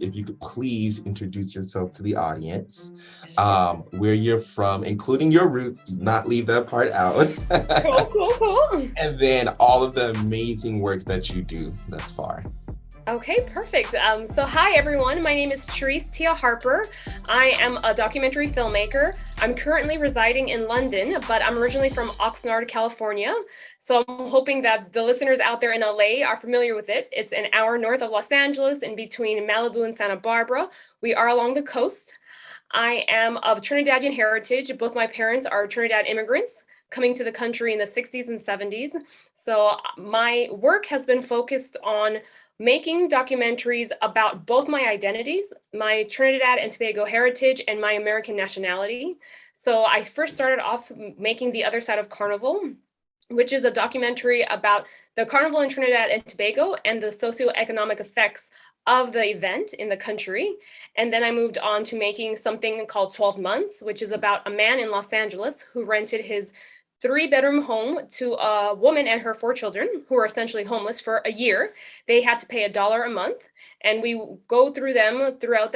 if you could please introduce yourself to the audience, where you're from, including your roots. Do not leave that part out. Cool, cool, cool. And then all of the amazing work that you do thus far. Okay, perfect. So hi everyone, my name is Charysse Tia Harper. I am a documentary filmmaker. I'm currently residing in London, but I'm originally from Oxnard, California. So I'm hoping that the listeners out there in LA are familiar with it. It's an hour north of Los Angeles, in between Malibu and Santa Barbara. We are along the coast. I am of Trinidadian heritage. Both my parents are Trinidad immigrants coming to the country in the 60s and 70s. So my work has been focused on making documentaries about both my identities, my Trinidad and Tobago heritage, and my American nationality. So I first started off making The Other Side of Carnival, which is a documentary about the carnival in Trinidad and Tobago and the socioeconomic effects of the event in the country. And then I moved on to making something called 12 Months, which is about a man in Los Angeles who rented his 3-bedroom home to a woman and her 4 children who were essentially homeless for a year. They had to pay $1 a month, and we go through them throughout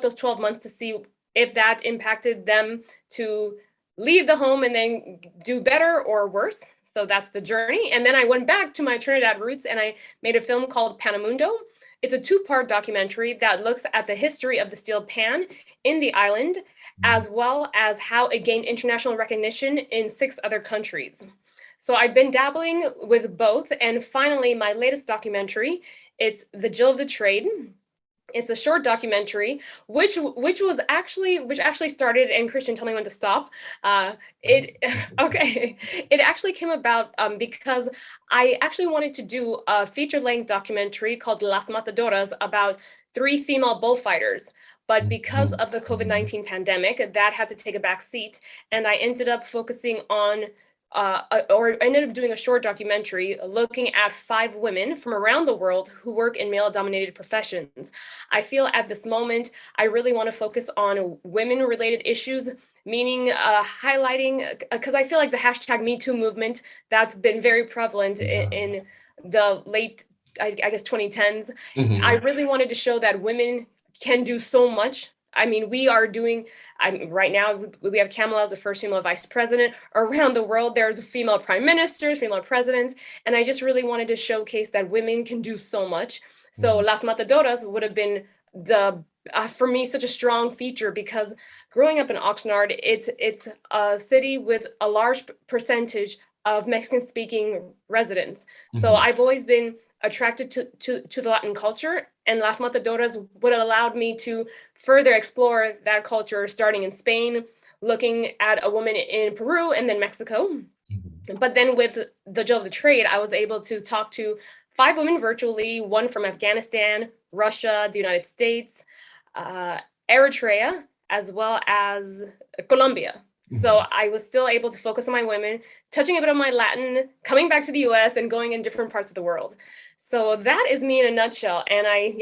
those 12 months to see if that impacted them to leave the home and then do better or worse. So that's the journey. And then I went back to my Trinidad roots and I made a film called Panamundo. It's a 2-part documentary that looks at the history of the steel pan in the island, as well as how it gained international recognition in 6 other countries. So I've been dabbling with both. And finally, my latest documentary, it's The Jill of the Trade. It's a short documentary, which actually started, and Christian, tell me when to stop. It okay. It actually came about because I actually wanted to do a feature-length documentary called Las Matadoras about 3 female bullfighters. But because of the COVID-19 pandemic, that had to take a back seat, and I ended up focusing on or ended up doing a short documentary looking at 5 women from around the world who work in male-dominated professions. I feel at this moment, I really want to focus on women-related issues, meaning highlighting, because I feel like the hashtag Me Too movement, that's been very prevalent in the late, I guess, 2010s. I Mhm. really wanted to show that women can do so much. I mean, we are doing, right now, we have Kamala as the first female vice president. Around the world, there's female prime ministers, female presidents. And I just really wanted to showcase that women can do so much. So Mhm. Las Matadoras would have been for me, such a strong feature because growing up in Oxnard, it's a city with a large percentage of Mexican-speaking residents. So Mhm. I've always been attracted to the Latin culture, and Las Matadoras would have allowed me to further explore that culture, starting in Spain, looking at a woman in Peru and then Mexico. Mhm. But then with the Jill of the Trade, I was able to talk to 5 women virtually, one from Afghanistan, Russia, the United States, uh, Eritrea, as well as Colombia. So Mhm. I was still able to focus on my women, touching a bit on my Latin, coming back to the US and going in different parts of the world. So that is me in a nutshell. And I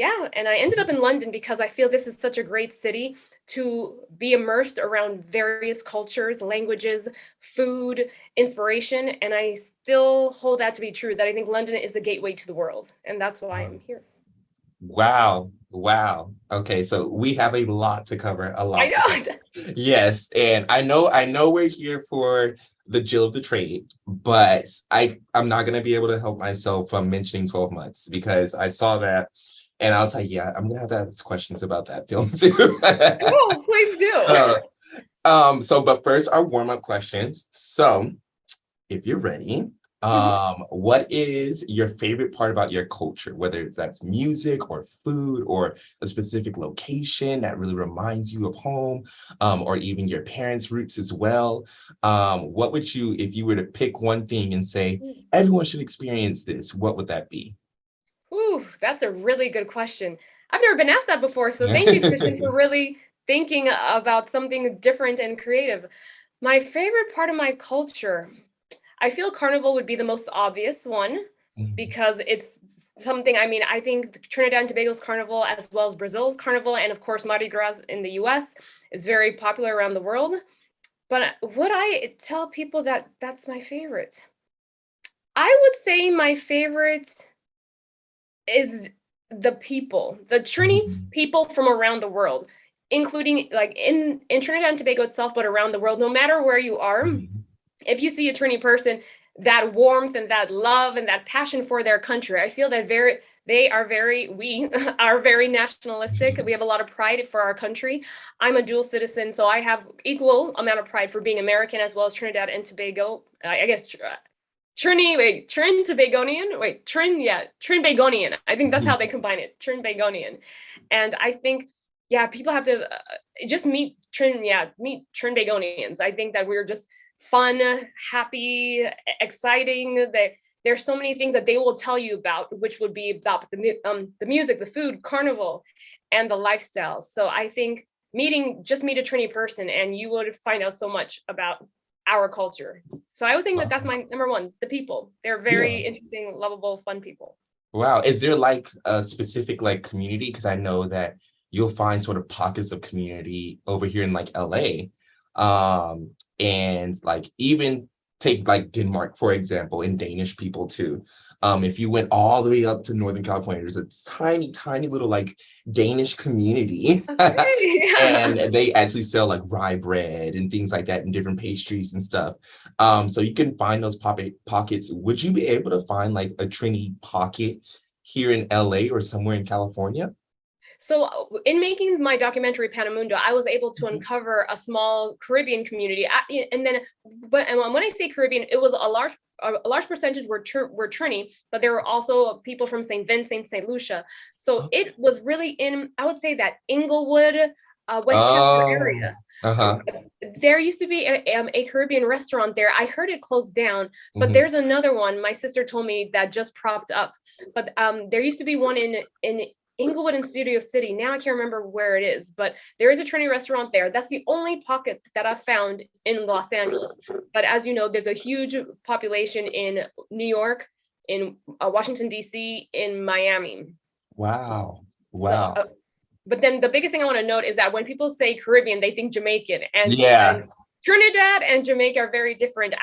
ended up in London because I feel this is such a great city to be immersed around various cultures, languages, food, inspiration. And I still hold that to be true, that I think London is the gateway to the world. And that's why I'm here. Wow. Wow. Okay, so we have a lot to cover, a I lot to cover. know. Yes, and I know we're here for the Jill of the Trade, but I'm not gonna be able to help myself from mentioning 12 months because I saw that and I was like, yeah, I'm gonna have to ask questions about that film too. Oh, please do. So, but first our warm-up questions. So if you're ready, Mhm. what is your favorite part about your culture, whether that's music or food or a specific location that really reminds you of home, or even your parents' roots as well? What would you, if you were to pick one thing and say, everyone should experience this, what would that be? Ooh, that's a really good question. I've never been asked that before, so thank you, Christian, for really thinking about something different and creative. My favorite part of my culture, I feel carnival would be the most obvious one Mhm. because it's something, I mean, I think Trinidad and Tobago's carnival, as well as Brazil's carnival, and of course, Mardi Gras in the US, is very popular around the world. But would I tell people that that's my favorite? I would say my favorite is the people, the Trini Mhm. people from around the world, including like in Trinidad and Tobago itself, but around the world, no matter where you are, Mhm. if you see a Trini person, that warmth and that love and that passion for their country, I feel that we are very nationalistic. We have a lot of pride for our country. I'm a dual citizen, so I have equal amount of pride for being American as well as Trinidad and Tobago. I guess Trin-Tobagonian, Trin-Bagonian. I think that's how they combine it, Trin-Bagonian. And I think, yeah, people have to just meet Trin-Bagonians. I think that we're just fun, happy, exciting. There's so many things that they will tell you about, which would be about the music, the food, carnival, and the lifestyle. So I think just meet a Trini person and you would find out so much about our culture. So I would think that that's my number one, the people. They're Yeah. very interesting, lovable, fun people. Wow. Is there like a specific like community? Because I know that you'll find sort of pockets of community over here in like LA. And like even take like Denmark, for example, and Danish people too. If you went all the way up to Northern California, there's a tiny, tiny little like Danish community. Okay, And yeah. they actually sell like rye bread and things like that and different pastries and stuff. So you can find those pockets. Would you be able to find like a Trini pocket here in LA or somewhere in California? So in making my documentary Panamundo, I was able to Mhm. uncover a small Caribbean community, and then, and when I say Caribbean, it was a large percentage were Trini, but there were also people from St. Vincent, St. Lucia. So Oh, it was really in, I would say that Inglewood, Westchester oh, area. uh-huh. There used to be a Caribbean restaurant there. I heard it closed down, but Mhm. there's another one. My sister told me that just propped up. But there used to be one in Inglewood and Studio City. Now I can't remember where it is, but there is a Trini restaurant there. That's the only pocket that I've found in Los Angeles. But as you know, there's a huge population in New York, in Washington, D.C., in Miami. Wow. So, Wow. but then the biggest thing I want to note is that when people say Caribbean, they think Jamaican, and Yeah. Trinidad and Jamaica are very different.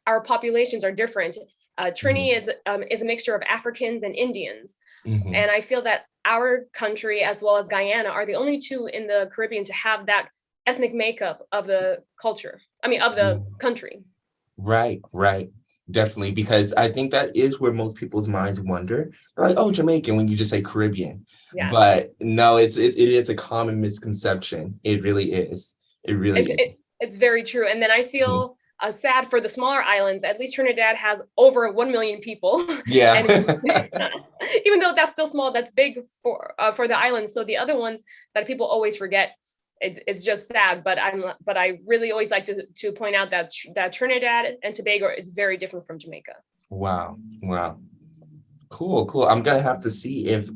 Our populations are different. Trini Mhm. is a mixture of Africans and Indians. Mhm. And I feel that our country, as well as Guyana, are the only two in the Caribbean to have that ethnic makeup of the culture. I mean, of the country. Right, right. Definitely, because I think that is where most people's minds wander. They're like, oh, Jamaican, when you just say Caribbean. Yes. But no, it is a common misconception. It really is. It really is. It's very true. And then I Mhm. feel sad for the smaller islands. At least Trinidad has over 1 million people. Yeah. And even though that's still small, that's big for the islands. So the other ones that people always forget, it's just sad. But I really always like to point out that Trinidad and Tobago is very different from Jamaica. Wow. Wow. Cool, cool. I'm gonna have to see if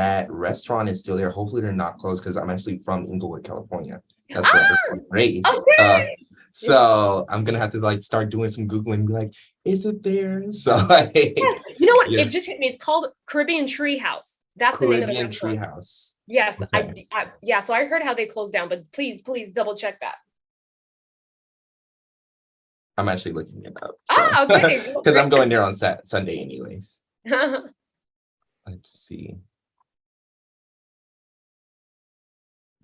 that restaurant is still there. Hopefully they're not closed because I'm actually from Inglewood, California. That's where I was Ah, born and raised. okay. So I'm gonna have to like start doing some Googling and be like, is it there? So like, Yes. You know what? yeah, It just hit me. It's called Caribbean Treehouse. That's the name of the Caribbean restaurant. Treehouse. Yes, Okay. yeah. So I heard how they closed down, but please double check that. I'm actually looking it up. So Ah, okay. Well, because I'm going there on Sunday anyways. it Let's see.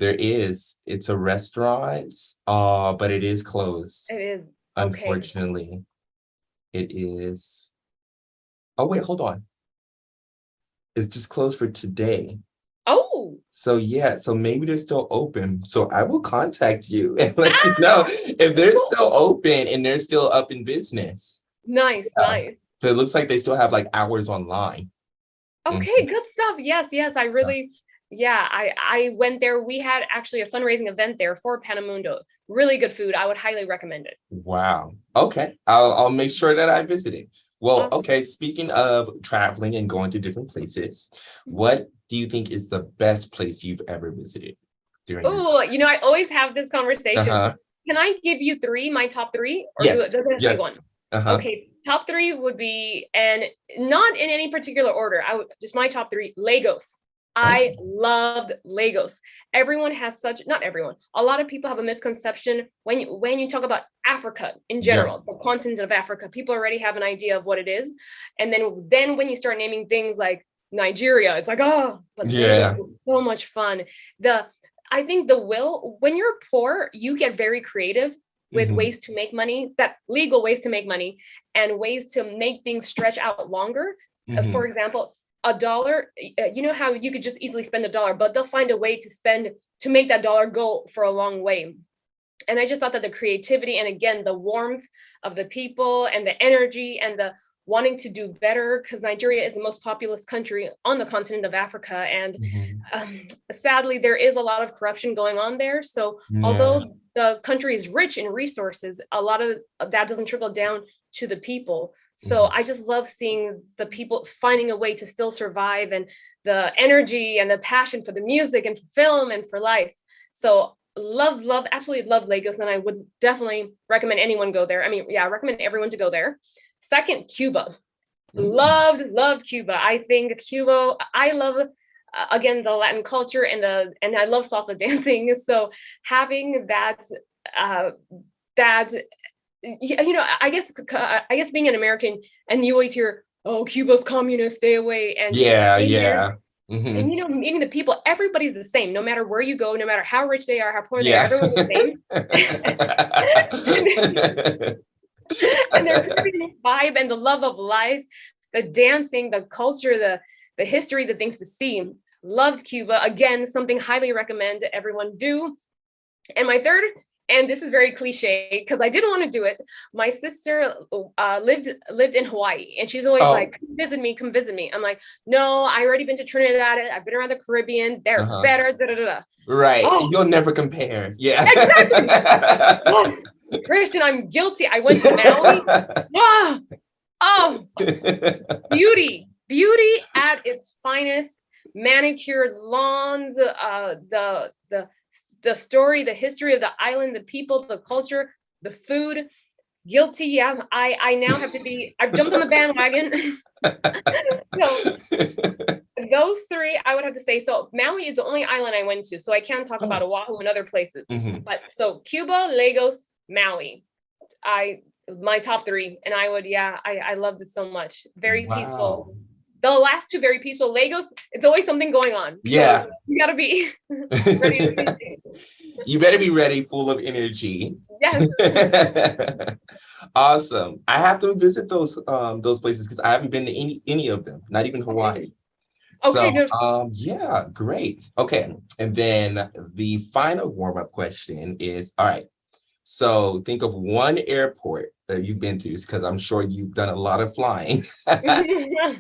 It's a restaurant, but it is closed, is okay. unfortunately. It is. Oh, wait, hold on. It's just closed for today. Oh, So yeah, so maybe they're still open. So I will contact you and let you know ah, if they're cool. still open and they're still up in business. Nice, Yeah. nice. But it looks like they still have like hours online. Okay, Mhm. good stuff. Yes, yes. Yeah. Yeah, I went there. We had actually a fundraising event there for Panamundo. Really good food. I would highly recommend it. Wow. Okay. I'll make sure that I visit it. Well, Awesome. okay, speaking of traveling and going to different places, what do you think is the best place you've ever visited during your Oh, I always have this conversation. Uh-huh. Can I give you three, my top three, or Yes. does it have to be one? Yes. Uh-huh. Okay, top three would be, and not in any particular order. Just my top three. Lagos. I Okay. loved Lagos. Everyone has not everyone. A lot of people have a misconception when you talk about Africa in Yeah. general, the continent of Africa. People already have an idea of what it is, and then when you start naming things like Nigeria, it's like, oh, but Lagos Yeah. was so much fun. The I think the will, when you're poor, you get very creative with Hmm. ways to make money, that legal ways to make money and ways to make things stretch out longer. For Hmm. example, a dollar, you know how you could just easily spend a dollar, but they'll find a way to spend to make that dollar go for a long way. And I just thought that the creativity and again the warmth of the people and the energy and the wanting to do better, because Nigeria is the most populous country on the continent of Africa, and Hmm. sadly there is a lot of corruption going on there. So Yeah. although the country is rich in resources, a lot of that doesn't trickle down to the people. So Hmm. I just love seeing the people finding a way to still survive, and the energy and the passion for the music and for film and for life. So love, absolutely love Lagos, and I would definitely recommend anyone go there. I mean, yeah, I recommend everyone to go there. Second, Cuba. Mm. Loved Cuba. I think Cuba, I love again the Latin culture and I love salsa dancing. So having uh that I guess being an American and you always hear, oh, Cuba's communist, stay away, and Yeah, being there yeah. and Hmm. meeting the people, everybody's the same, no matter where you go, no matter how rich they are, how poor they are, Yeah. everyone's the same. and, and their Caribbean vibe and the love of life, the dancing, the culture, the history, the things to see. Loved Cuba. Again, something highly recommend everyone do. And my third, and this is very cliche because I didn't want to do it. My sister lived in Hawaii, and she's always Oh, like, "Come visit me, come visit me." I'm like, "No, I already been to Trinidad. I've been around the Caribbean. They're uh-huh. better." Da, da, da, da. Right. Oh, You'll never compare. Yeah. exactly. Oh, Christian, I'm guilty. I went to Maui. Oh, oh, beauty at its finest, manicured lawns, the story, the history of the island, the people, the culture, the food. Guilty, yeah. I now have to be. I've jumped on the bandwagon. So those three, I would have to say. So Maui is the only island I went to, so I can't talk about Oh. Oahu and other places. Mhm. But so Cuba, Lagos, Maui. I my top three, and I would, yeah, I loved it so much. Very Wow. peaceful. The last two very peaceful. Lagos, it's always something going on, so Yeah. you gotta be ready to see things. You better be ready, full of energy. Yes. Awesome. I have to visit those places because I haven't been to any of them, not even Okay. Hawaii. Okay. So Good. yeah, great. Okay. And then the final warm-up question is, all right. So think of one airport that you've been to, because I'm sure you've done a lot of flying.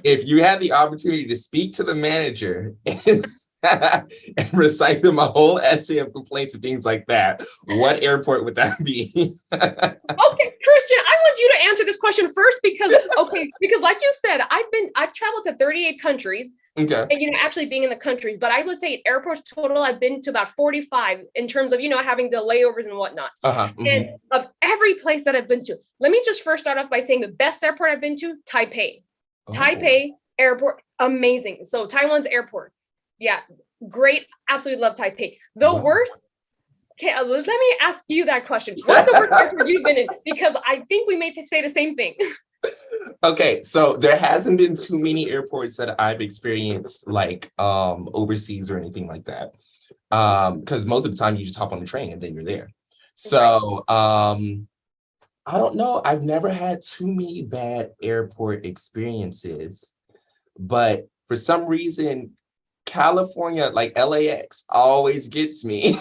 If you had the opportunity to speak to the manager and recite them a whole essay of complaints and things like that, what airport would that be? Okay, Christian, I want you to answer this question first because because like you said, I've traveled to 38 countries, Okay. and actually being in the countries, but I would say airports total, I've been to about 45 in terms of having the layovers and whatnot. Uh-huh. And Mhm. of every place that I've been to, let me just first start off by saying the best airport I've been to, Taipei. Oh. Taipei airport, amazing. So Taiwan's airport, yeah, great. Absolutely love Taipei. The Wow. worst. Okay, let me ask you that question. What's the worst airport you've been in? Because I think we may say the same thing. Okay, so there hasn't been too many airports that I've experienced like overseas or anything like that. Because most of the time you just hop on the train and then you're there. Right. So I don't know. I've never had too many bad airport experiences, but for some reason, California, like LAX, always gets me.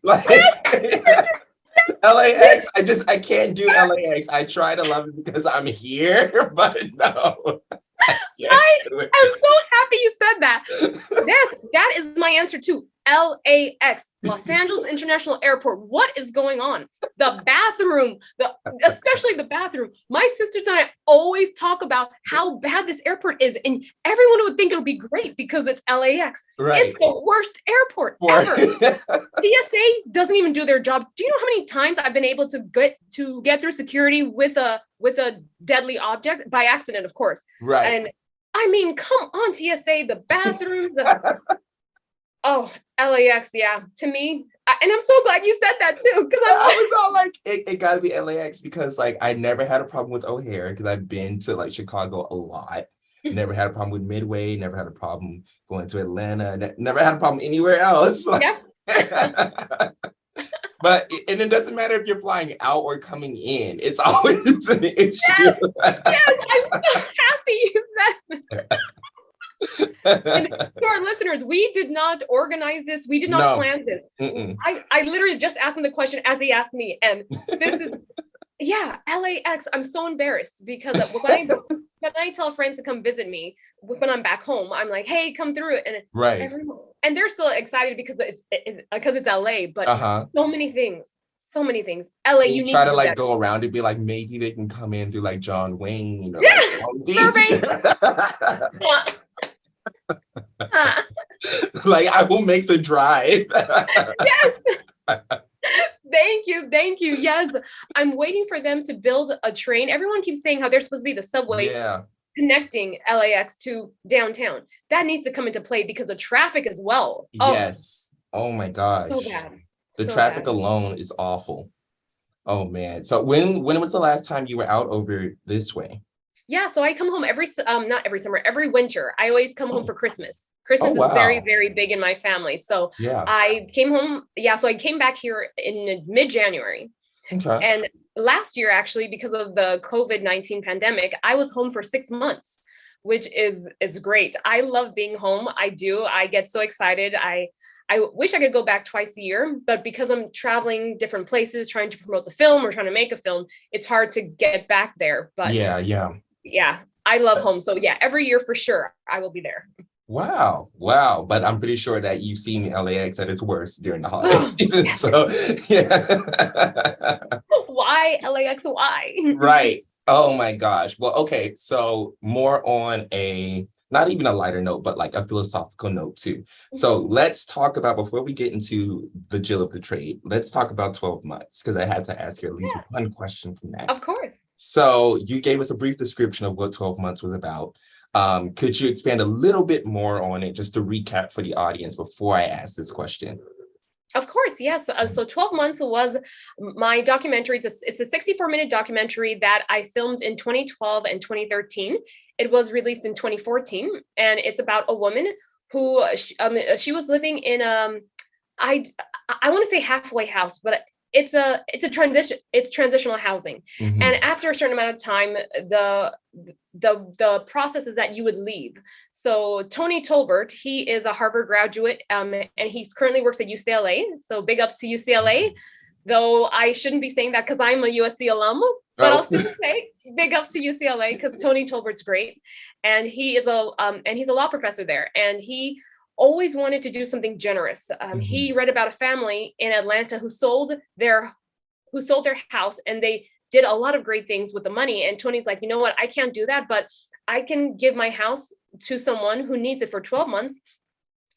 Like LAX, I can't do LAX. I try to love it because I'm here, but no, I can't I do am so it. happy you said that. That is my answer too. LAX, Los Angeles International Airport. What is going on? The bathroom, especially the bathroom. My sisters and I always talk about how bad this airport is, and everyone would think it'll be great because it's LAX. It's Right. the worst airport For ever. TSA doesn't even do their job. Do you know how many times I've been able to get through security with a deadly object by accident, of course. right. And I mean, come on, TSA, the bathrooms. Oh, LAX, yeah. To me, and I'm so glad you said that too, because I'm I was all like, it got to be LAX because like I never had a problem with O'Hare because I've been to like Chicago a lot. never had a problem with Midway, never had a problem going to Atlanta, never had a problem anywhere else. Yeah. And it doesn't matter if you're flying out or coming in, it's always an issue. Yes, I'm so happy. And to our listeners, we did not organize this. We did not plan this. I literally just asked them the question as they asked me. And this is, yeah, LAX. I'm so embarrassed because when I tell friends to come visit me when I'm back home, I'm like, hey, come through. And everyone, and they're still excited because it's LA, but so many things. So many things. LA, you need try to like go around and be like, maybe they can come in through like John Wayne or like I will make the drive. Yes. Thank you. Yes. I'm waiting for them to build a train. Everyone keeps saying how they're supposed to be the subway connecting LAX to downtown. That needs to come into play because of traffic as well. Yes. Oh my gosh. So bad. The traffic alone is awful. Oh man. So when was the last time you were out over this way? Yeah, so I come home not every summer, every winter. I always come home for Christmas. Christmas is very, very big in my family. So I came home. Yeah, so I came back here in mid-January. Okay. And last year, actually, because of the COVID-19 pandemic, I was home for 6 months, which is great. I love being home. I do. I get so excited. I wish I could go back twice a year, but because I'm traveling different places, trying to promote the film or trying to make a film, it's hard to get back there. But yeah, I love home. So yeah, every year for sure, I will be there. Wow. But I'm pretty sure that you've seen LAX at its worst during the holiday season. So yeah. Why LAX? Why? Right. Oh my gosh. Well, okay. So more on not even a lighter note, but like a philosophical note too. So let's talk about, before we get into the Jill of the trade, let's talk about 12 months, because I had to ask you at least one question from that. Of course. So you gave us a brief description of what 12 months was about. Could you expand a little bit more on it, just to recap for the audience before I ask this question? Of course, yes. So 12 months was my documentary. It's a 64-minute documentary that I filmed in 2012 and 2013. It was released in 2014, and it's about a woman who she was living in I want to say halfway house, but it's transitional housing. And after a certain amount of time, the process is that you would leave. So Tony Tolbert, he is a Harvard graduate, and he currently works at UCLA. So big ups to UCLA, though I shouldn't be saying that because I'm a USC alum, but I'll still say big ups to UCLA because Tony Tolbert's great, and he's a law professor there, and he always wanted to do something generous. He read about a family in Atlanta who sold their house, and they did a lot of great things with the money. And Tony's like, you know what? I can't do that, but I can give my house to someone who needs it for 12 months,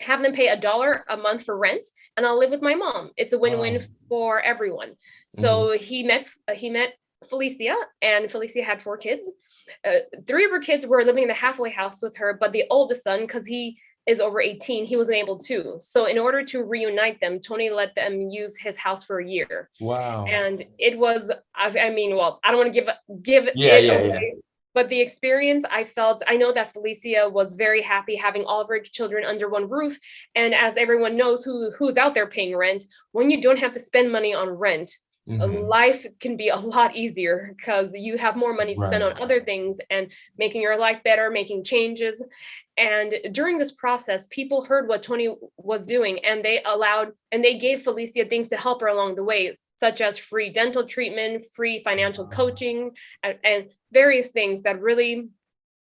have them pay $1 a month for rent, and I'll live with my mom. It's a win-win for everyone. So he met Felicia, and Felicia had 4 kids. 3 of her kids were living in the halfway house with her, but the oldest son, because he is over 18, he wasn't able to. So in order to reunite them, Tony let them use his house for a year. Wow. And it was, I don't want to give it away, but the experience I know that Felicia was very happy having all of her children under one roof. And as everyone knows who's out there paying rent, when you don't have to spend money on rent, life can be a lot easier because you have more money to spend on other things and making your life better, making changes. And during this process, people heard what Tony was doing, and they gave Felicia things to help her along the way, such as free dental treatment, free financial coaching, and various things that really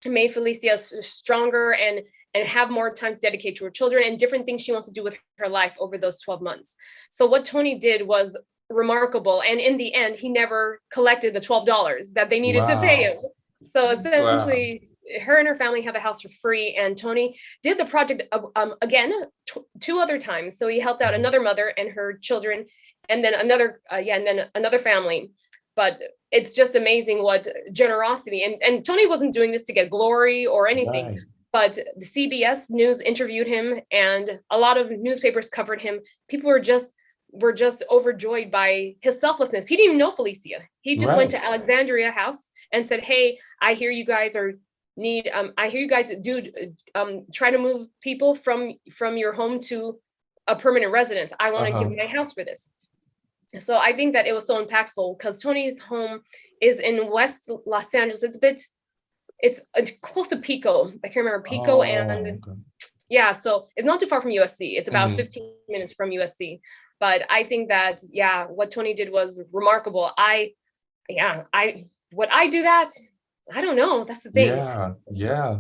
made Felicia stronger and have more time to dedicate to her children and different things she wants to do with her life over those 12 months. So what Tony did was remarkable. And in the end, he never collected the $12 that they needed to pay him. So essentially, her and her family have a house for free, and Tony did the project again 2 other times. So he helped out another mother and her children, and then another family. But it's just amazing what generosity, and Tony wasn't doing this to get glory or anything, but the CBS News interviewed him, and a lot of newspapers covered him. People were just overjoyed by his selflessness. He didn't even know Felicia. He just went to Alexandria House and said, hey, I hear you guys are need, I hear you guys do try to move people from your home to a permanent residence. I want to give Uh-huh. my house for this. So I think that it was so impactful because Tony's home is in West Los Angeles. It's close to Pico. I can't remember Pico, Oh, and okay. yeah, so it's not too far from USC. It's about Mhm. 15 minutes from USC. But I think that, yeah, what Tony did was remarkable. Would I do that? I don't know. That's the thing. Yeah, yeah.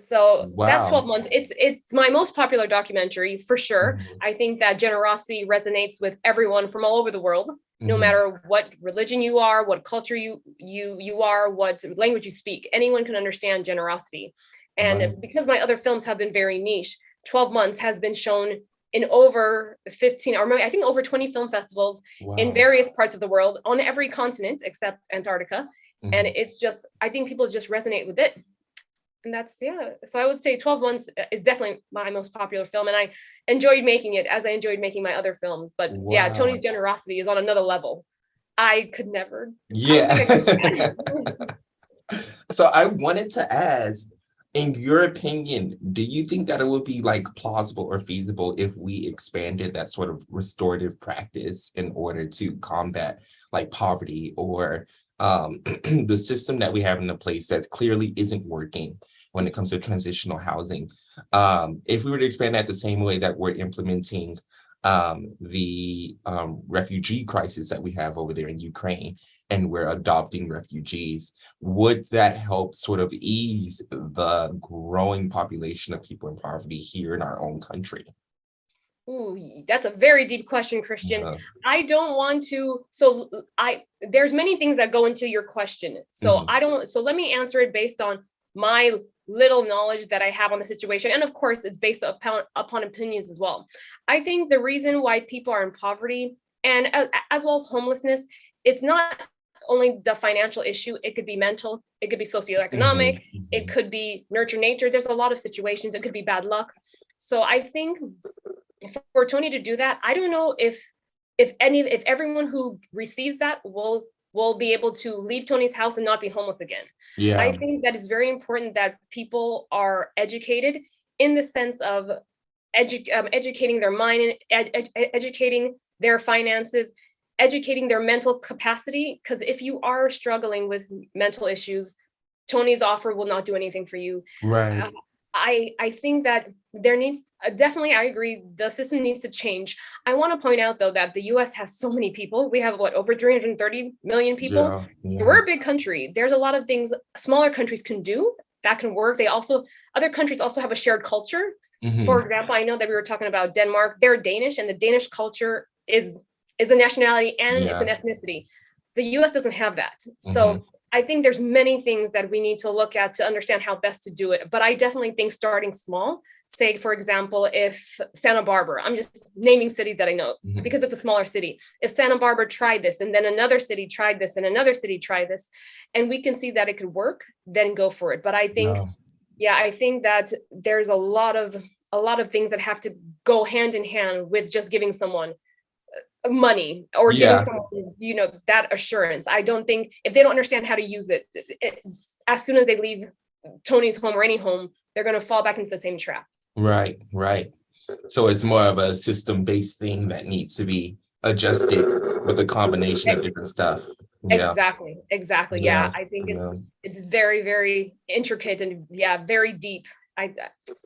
So that's 12 Wow. months. It's my most popular documentary for sure. Mhm. I think that generosity resonates with everyone from all over the world, no Mhm. matter what religion you are, what culture you are, what language you speak. Anyone can understand generosity. Right. And because my other films have been very niche, 12 months has been shown in over 15 or maybe I think over 20 film festivals in Wow. various parts of the world on every continent except Antarctica. And Mhm. it's just, I think people just resonate with it. And that's, yeah, so I would say 12 months is definitely my most popular film, and I enjoyed making it as I enjoyed making my other films. But yeah, Tony's Wow. generosity is on another level. I could never, I don't Yeah. think I could. So I wanted to ask, in your opinion, do you think that it would be like plausible or feasible if we expanded that sort of restorative practice in order to combat like poverty or the system that we have in place that clearly isn't working when it comes to transitional housing? If we were to expand that the same way that we're implementing the refugee crisis that we have over there in Ukraine, and we're adopting refugees, would that help sort of ease the growing population of people in poverty here in our own country? Ooh, that's a very deep question, Christian. Uh, I don't want to, so there's many things that go into your question. So mhm, I don't, so let me answer it based on my little knowledge that I have on the situation. And of course, it's based upon opinions as well. I think the reason why people are in poverty and as well as homelessness, it's not only the financial issue, it could be mental, it could be socioeconomic, mhm, it mhm. could be nurture nature. There's a lot of situations, it could be bad luck. So I think for Tony to do that, I don't know if everyone who receives that will be able to leave Tony's house and not be homeless again. I Yeah, think that it's very important that people are educated in the sense of educating their mind, educating their finances, educating their mental capacity. Because if you are struggling with mental issues, Tony's offer will not do anything for you. right. Uh, I think that there needs definitely, I agree, the system needs to change. I want to point out though that the US has so many people. We have what, over 330 million people. Yeah, yeah. We're a big country. There's a lot of things smaller countries can do that can work. They also, other countries also have a shared culture. For Mhm. example, I know that we were talking about Denmark. They're Danish, and the Danish culture is a nationality and it's an Yeah. ethnicity. The US doesn't have that. Mhm. So I think there's many things that we need to look at to understand how best to do it. But I definitely think starting small, say, for example, if Santa Barbara, I'm just naming cities that I know Mhm. because it's a smaller city. If Santa Barbara tried this and then another city tried this and another city tried this, and we can see that it could work, then go for it. But I think, Yeah. yeah, I think that there's a lot of things that have to go hand in hand with just giving someone money or giving Yeah. someone that assurance. I don't think if they don't understand how to use it, as soon as they leave Tony's home or any home, they're going to fall back into the same trap. Right, right. So it's more of a system-based thing that needs to be adjusted with a combination of different stuff. Yeah, Exactly. yeah, Yeah, I think it's yeah. it's very, very intricate and yeah, very deep.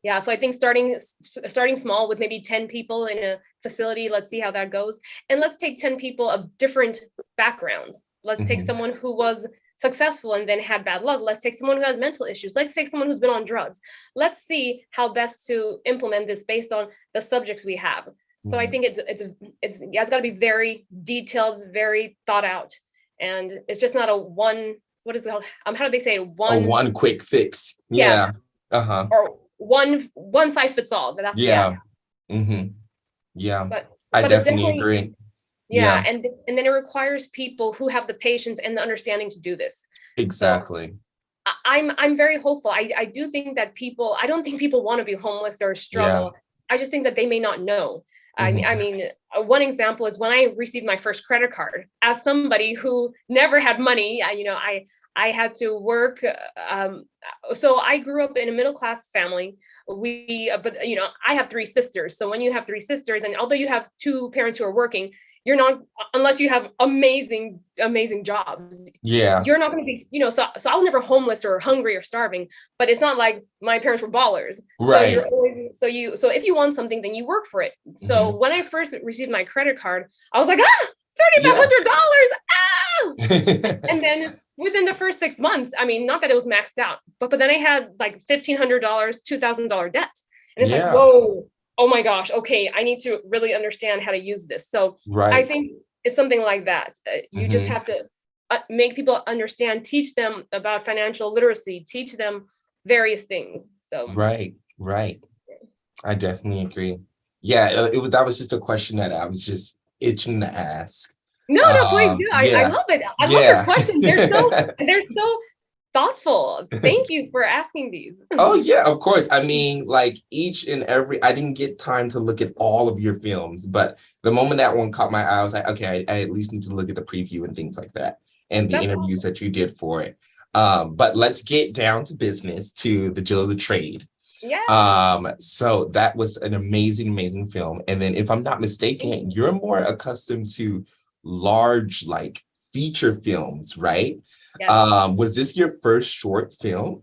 Yeah, so I think starting small with maybe 10 people in a facility, let's see how that goes. And let's take 10 people of different backgrounds. Let's take Mhm. someone who was successful and then had bad luck. Let's take someone who has mental issues. Let's take someone who's been on drugs. Let's see how best to implement this based on the subjects we have. So I Mhm. think yeah, it's got to be very detailed, very thought out, and it's just not a one. What is it called? How do they say A one? one quick fix. Yeah, Yeah. Uh-huh. or one size fits all. That's, yeah. Yeah. Mhm. Yeah. But I but it's definitely definitely, agree. yeah, Yeah, and then it requires people who have the patience and the understanding to do this. So exactly. I'm very hopeful. I do think that people, I don't think people want to be homeless or Yeah. struggle. I just think that they may not know. I Mhm. mean, one example is when I received my first credit card. As somebody who never had money, I had to work. So I grew up in a middle class family. But I have three sisters. So when you have three sisters, and although you have two parents who are working, you're not, unless you have amazing, amazing jobs, Yeah. you're not going to be, so I was never homeless or hungry or starving, but it's not like my parents were ballers. So Right. so if you want something, then you work for it. So Hmm. when I first received my credit card, I was like, Yeah. $3,500. And then within the first 6 months, I mean, not that it was maxed out, but then I had like $1,500, $2,000 debt. And it's like, Yeah. whoa, oh my gosh, okay, I need to really understand how to use this. So I Right. think it's something like that. You just Hmm. have to make people understand, teach them about financial literacy, teach them various things. So Right. Right. I definitely agree. Yeah, that was just a question that I was just itching to ask. no, no, please do. I Yeah. love it. I love your Yeah. questions. They're so thoughtful. Thank you for asking these. Oh yeah, of course. I mean, like each and every, I didn't get time to look at all of your films, but the moment that one caught my eye, I was like, okay, I at least need to look at the preview and things like that, and the That's interviews awesome. that you did for it. But let's get down to business, to the Jill of the Trade. Yeah. So that was an amazing, amazing film. And then if I'm not Thank mistaken, you. you're more accustomed to large, like feature films, right? Yes. Was this your first short film?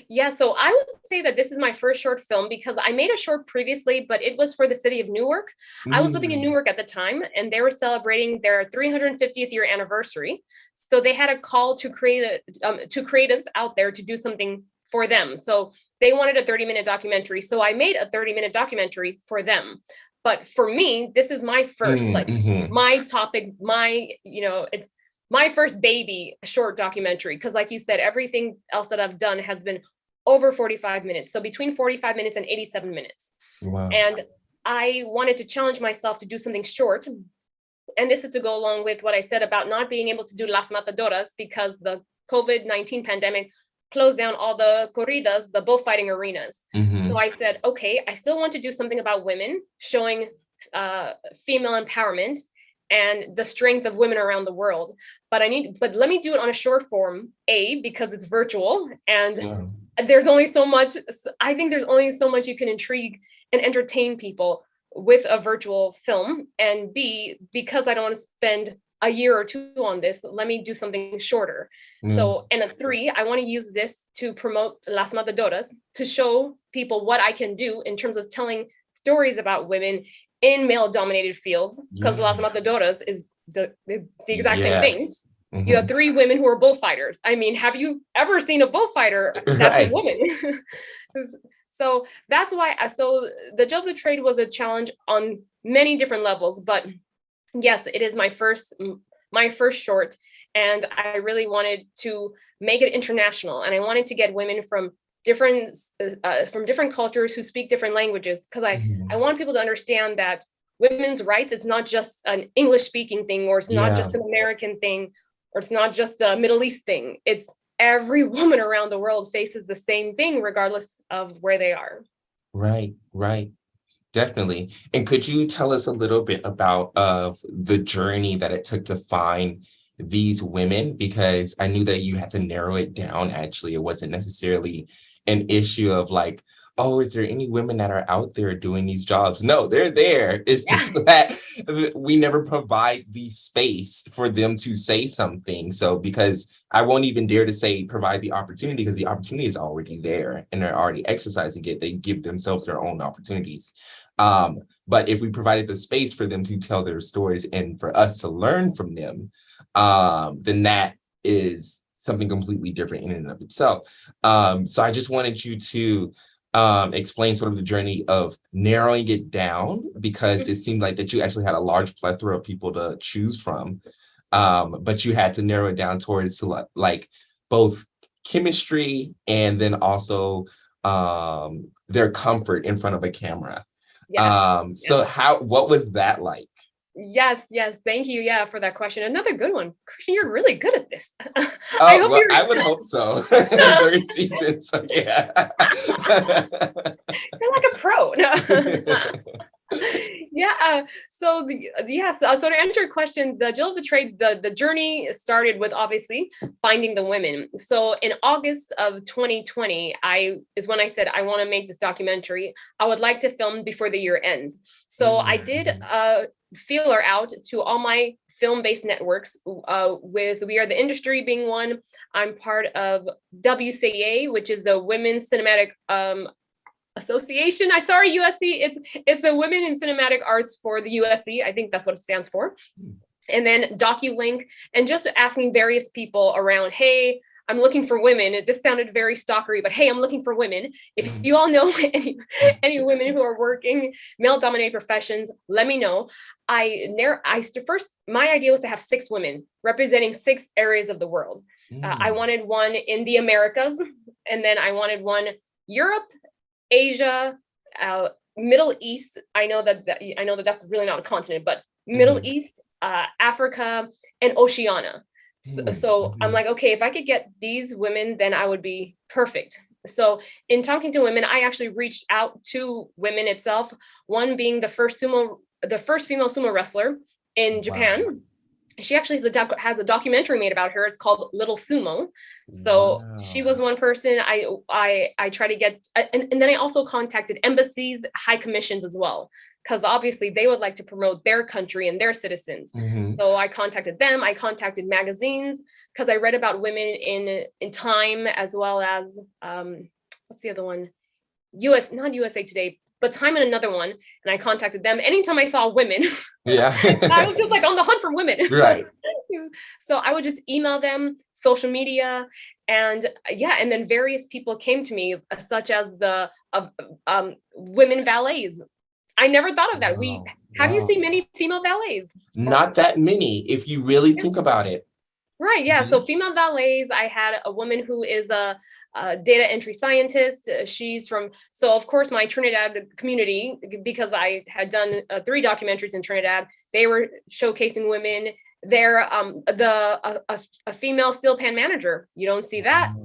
Yeah, so I would say that this is my first short film because I made a short previously, but it was for the city of Newark. I was living in Mm, Newark at the time, and they were celebrating their 350th year anniversary. So they had a call to to creatives out there to do something for them. So they wanted a 30-minute documentary. So I made a 30-minute documentary for them. But for me, this is my first, like mhm. my topic, it's my first baby short documentary, because like you said, everything else that I've done has been over 45 minutes, so between 45 minutes and 87 minutes. Wow. And I wanted to challenge myself to do something short, and this is to go along with what I said about not being able to do Las Matadoras because the COVID-19 pandemic closed down all the corridas, the bullfighting arenas. So Hmm. I said, okay, I still want to do something about women, showing female empowerment and the strength of women around the world. But let me do it on a short form, because it's virtual, and Yeah. there's only so much, I think there's only so much you can intrigue and entertain people with a virtual film. And B, because I don't want to spend a year or two on this, let me do something shorter. Yeah. So, and a three, I want to use this to promote Las Matadoras, to show people what I can do in terms of telling stories about women in male dominated fields, because Las Yeah. Matadoras is the exact same thing. Yes. You have Hmm. three women who are bullfighters. I mean, have you ever seen a bullfighter that's a Right. woman? So that's why. So the Jill of the Trade was a challenge on many different levels, but yes, it is my first short, and I really wanted to make it international, and I wanted to get women from different cultures who speak different languages, because I Mhm. want people to understand that women's rights, it's not just an English speaking thing, or it's not Yeah. just an American thing, or it's not just a Middle East thing. It's every woman around the world faces the same thing regardless of where they are. Right. Right. Definitely. And could you tell us a little bit about the journey that it took to find these women? Because I knew that you had to narrow it down. Actually, it wasn't necessarily an issue of like, oh, is there any women that are out there doing these jobs? No, they're there. It's Yeah. just that we never provide the space for them to say something. So because I won't even dare to say provide the opportunity, because the opportunity is already there and they're already exercising it. They give themselves their own opportunities. But if we provided the space for them to tell their stories and for us to learn from them, then that is something completely different in and of itself. So I just wanted you to explain sort of the journey of narrowing it down, because it seemed like that you actually had a large plethora of people to choose from, but you had to narrow it down towards like both chemistry and then also their comfort in front of a camera. Yes. Yes. So what was that like? Yes, yes. Thank you. Yeah, for that question. Another good one. Christian, you're really good at this. I hope Well, you're I would hope so. Third season, so yeah. you're like a pro. No. Yeah. So to answer your question, the Jill of the Trades, the journey started with obviously finding the women. So in August of 2020, is when I said I want to make this documentary. I would like to film before the year ends. So I did a feeler out to all my film-based networks, with We Are the Industry being one. I'm part of WCA, which is the Women's Cinematic Association. USC. It's the Women in Cinematic Arts for the USC. I think that's what it stands for. And then DocuLink, and just asking various people around, hey, I'm looking for women. This sounded very stalkery, but hey, I'm looking for women. If you all know any women who are working male-dominated professions, let me know. First, my idea was to have 6 women representing 6 areas of the world. I wanted one in the Americas, and then I wanted one Europe, Asia, Middle East. I know that that's really not a continent, but Middle East, Africa, and Oceania. So I'm like, okay, if I could get these women, then I would be perfect. So in talking to women, I actually reached out to women itself. One being the first female sumo wrestler in Japan. She actually has a documentary made about her. It's called Little Sumo. So she was one person I try to get, and then I also contacted embassies, high commissions as well, because obviously they would like to promote their country and their citizens. So I contacted them. I contacted magazines because I read about women in Time, as well as what's the other one? Not USA Today, but Time, and another one. And I contacted them anytime I saw women. I was just like on the hunt for women. Right. So I would just email them, social media, and then various people came to me, such as the women valets. I never thought of that. Have you seen many female valets? Not that many, if you really think about it. Right. Yeah. So female valets, I had a woman who is a data entry scientist. She's from, so of course, my Trinidad community, because I had done 3 documentaries in Trinidad, they were showcasing women. They're a female steel pan manager. You don't see that.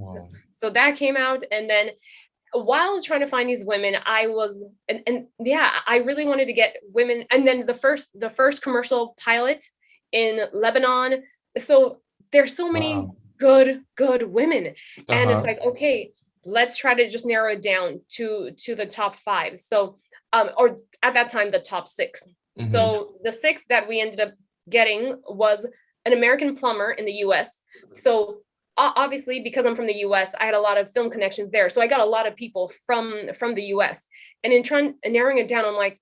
So that came out. And then while trying to find these women, I really wanted to get women. And then the first commercial pilot in Lebanon. So there's so many good women. And it's like, okay, let's try to just narrow it down to the top 5. So, or at that time, the top 6. So the 6 that we ended up getting was an American plumber in the US. So obviously, because I'm from the US, I had a lot of film connections there. So I got a lot of people from the US. And in narrowing it down, I'm like,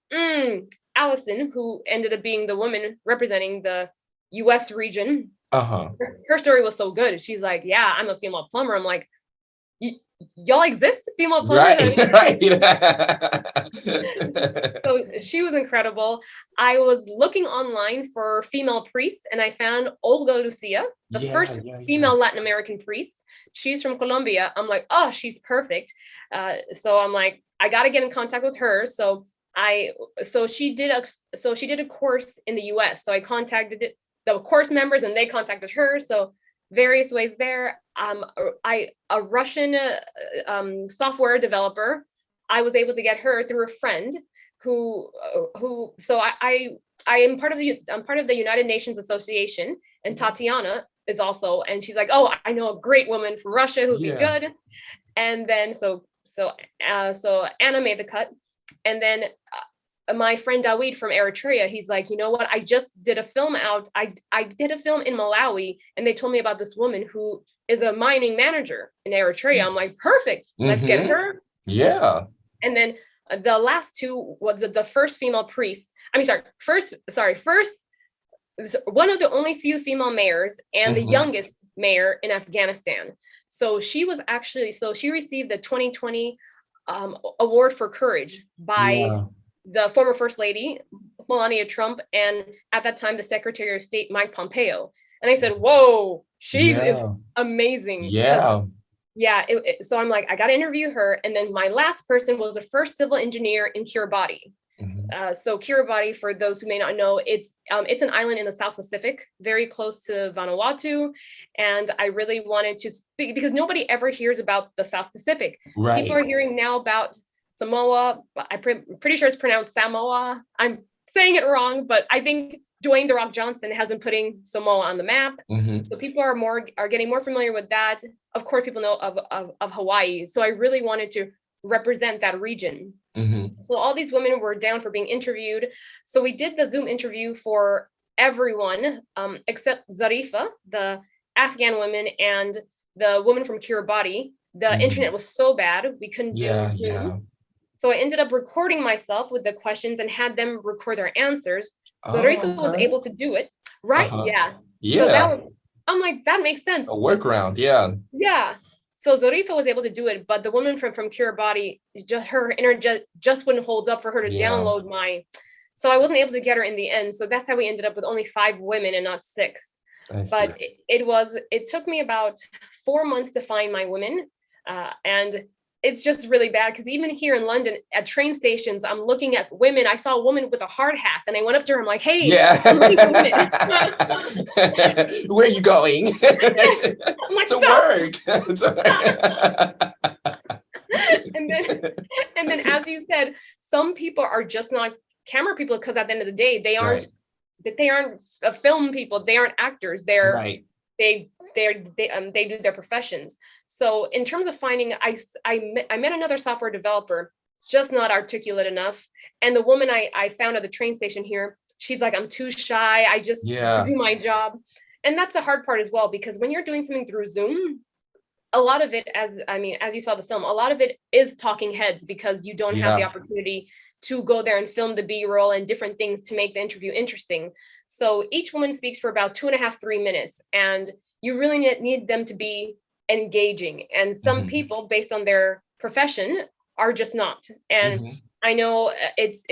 Allison, who ended up being the woman representing the US region. Her story was so good. She's like, yeah, I'm a female plumber. I'm like, y'all exist, female plumbers? Right. So she was incredible. I was looking online for female priests, and I found Olga Lucia, the first female Latin American priest. She's from Colombia. I'm like, oh, she's perfect. So I'm like, I got to get in contact with her. So she did a course in the US. So I contacted the course members, and they contacted her. So various ways there. A Russian software developer, I was able to get her through a friend who so I'm part of the United Nations Association, and Tatiana is also, and she's like, oh, I know a great woman from Russia who'd be good. And then so Anna made the cut. And then my friend Dawid from Eritrea, he's like, you know what? I just did a film out. I did a film in Malawi, and they told me about this woman who is a mining manager in Eritrea. I'm like, perfect. Let's get her. Yeah. And then the last 2 was the first female priest. First, one of the only few female mayors and the youngest mayor in Afghanistan. So she received the 2020 award for courage by the former First Lady, Melania Trump, and at that time, the Secretary of State, Mike Pompeo. And I said, whoa, she is amazing. Yeah. So I'm like, I got to interview her. And then my last person was the first civil engineer in Kiribati. So Kiribati, for those who may not know, it's an island in the South Pacific, very close to Vanuatu. And I really wanted to speak, because nobody ever hears about the South Pacific. People are hearing now about Samoa, but I'm pretty sure it's pronounced Samoa. I'm saying it wrong, but I think Dwayne "The Rock" Johnson has been putting Samoa on the map. Mhm. So people are getting more familiar with that. Of course, people know of Hawaii. So I really wanted to represent that region. Mhm. So all these women were down for being interviewed. So we did the Zoom interview for everyone except Zarifa, the Afghan woman, and the woman from Kiribati. The internet Mhm. was so bad, we couldn't do Yeah, Zoom. yeah. So I ended up recording myself with the questions and had them record their answers. Oh, Zarifa was okay. able to do it. Right? Uh-huh. Yeah. So that Yeah. was, I'm like, that makes sense. A workaround. Yeah. Yeah. So Zarifa was able to do it, but the woman from Kiribati, just her internet just wouldn't hold up for her to Yeah. download my. So I wasn't able to get her in the end. So that's how we ended up with only 5 women and not 6. I But see. it took me about 4 months to find my women, and it's just really bad because even here in London at train stations, I'm looking at women. I saw a woman with a hard hat, and I went up to her. I'm like, "Hey, Yeah. I'm looking for women." Where are you going? I'm like, To "Stop!" work. and then and then as you said, some people are just not camera people because at the end of the day Right. they aren't film people, they aren't actors, Right. they do their professions. So in terms of finding, I met another software developer, just not articulate enough. And the woman I found at the train station here, she's like, I'm too shy, I just Yeah. do my job. And that's the hard part as well, because when you're doing something through Zoom, a lot of it, as you saw the film, a lot of it is talking heads because you don't have the Yeah. opportunity to go there and film the B-roll and different things to make the interview interesting. So each woman speaks for about 2.5, 3 minutes, and you really need them to be engaging. And some Mhm. people, based on their profession, are just not. And Mhm. I know it's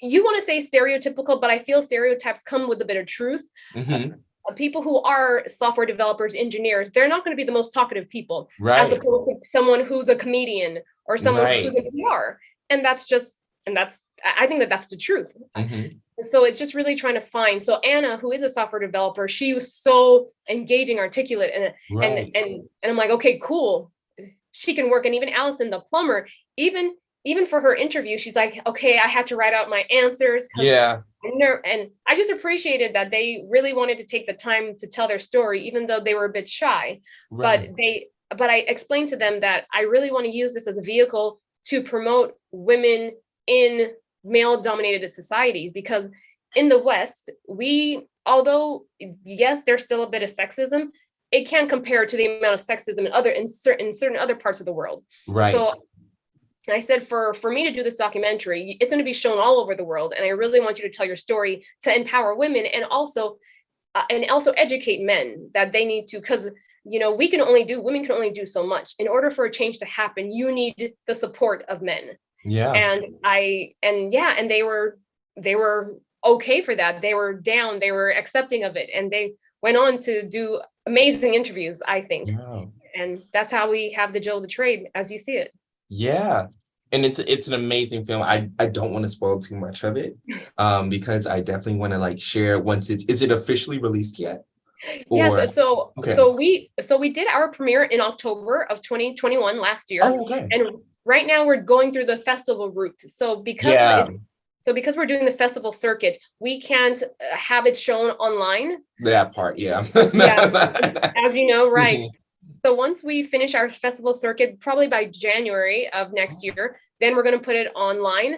you want to say stereotypical, but I feel stereotypes come with a bit of truth. Mhm. People who are software developers, engineers, they're not going to be the most talkative people, as Right. opposed to someone who's a comedian or someone who's Right. in PR. And I think that that's the truth. Mhm. So it's just really trying to find. So Anna, who is a software developer, she was so engaging, articulate, Right. and I'm like, okay, cool, she can work. And even Allison, the plumber, even for her interview, she's like, okay, I had to write out my answers because Yeah. and I just appreciated that they really wanted to take the time to tell their story, even though they were a bit shy. Right. But I explained to them that I really want to use this as a vehicle to promote women in male-dominated societies, because in the West, although yes, there's still a bit of sexism, it can't compare to the amount of sexism in certain other parts of the world. Right. So I said, for me to do this documentary, it's going to be shown all over the world, and I really want you to tell your story to empower women and also educate men that they need to, because women can only do so much. In order for a change to happen, you need the support of men. Yeah. And they were okay for that. They were down, they were accepting of it, and they went on to do amazing interviews, I think. Yeah. And that's how we have the Jill of the Trade as you see it. Yeah. And it's an amazing film. I don't want to spoil too much of it, because I definitely want to like share once is it officially released yet? Yes, Or okay. so we did our premiere in October of 2021 last year, Oh, okay. and right now we're going through the festival route. Yeah, Because we're doing the festival circuit, we can't have it shown online. that part, yeah. Yeah, as you know, right. Mhm. So once we finish our festival circuit, probably by January of next year, then we're going to put it online.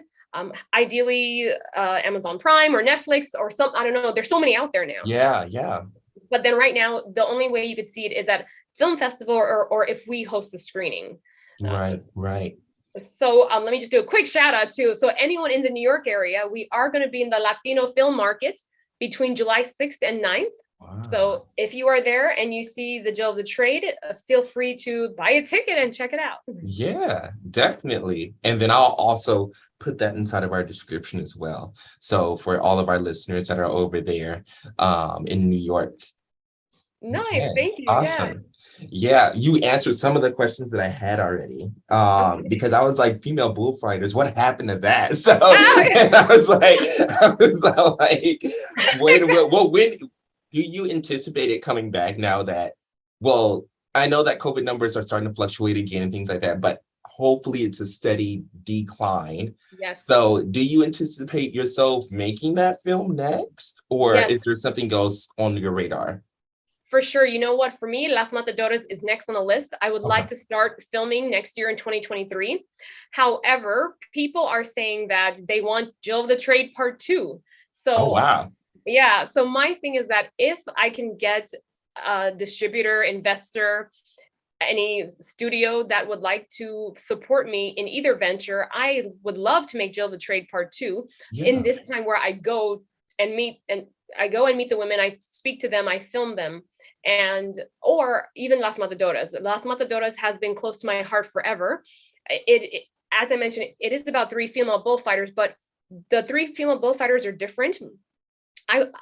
Ideally, Amazon Prime or Netflix or I don't know. There's so many out there now. Yeah, yeah. But then right now, the only way you could see it is at film festival or if we host a screening. Right, right. So let me just do a quick shout out too. So anyone in the New York area, we are going to be in the Latino film market between July 6th and 9th. Wow. So if you are there and you see the Jill of the Trade, feel free to buy a ticket and check it out. Yeah, definitely. And then I'll also put that inside of our description as well. So for all of our listeners that are over there in New York. Nice, Okay, thank you. awesome. Yeah, you answered some of the questions that I had already. Because I was like, female bullfighters, what happened to that? So and I was like, when do you anticipate it coming back now that, well, I know that COVID numbers are starting to fluctuate again and things like that, but hopefully it's a steady decline. Yes. So do you anticipate yourself making that film next, or is Yes, there something else on your radar? for sure. You know what? For me, Las Matadoras is next on the list. I would Okay. like to start filming next year in 2023. However, people are saying that they want Jill of the Trade Part 2. Oh, So, wow. yeah. So, my thing is that if I can get a distributor, investor, any studio that would like to support me in either venture, I would love to make Jill of the Trade Part 2 in Yeah. this time where I go and meet the women, I speak to them, I film them, and or even Las Matadoras. Las Matadoras has been close to my heart forever. It as I mentioned, it is about three female bullfighters, but the three female bullfighters are different.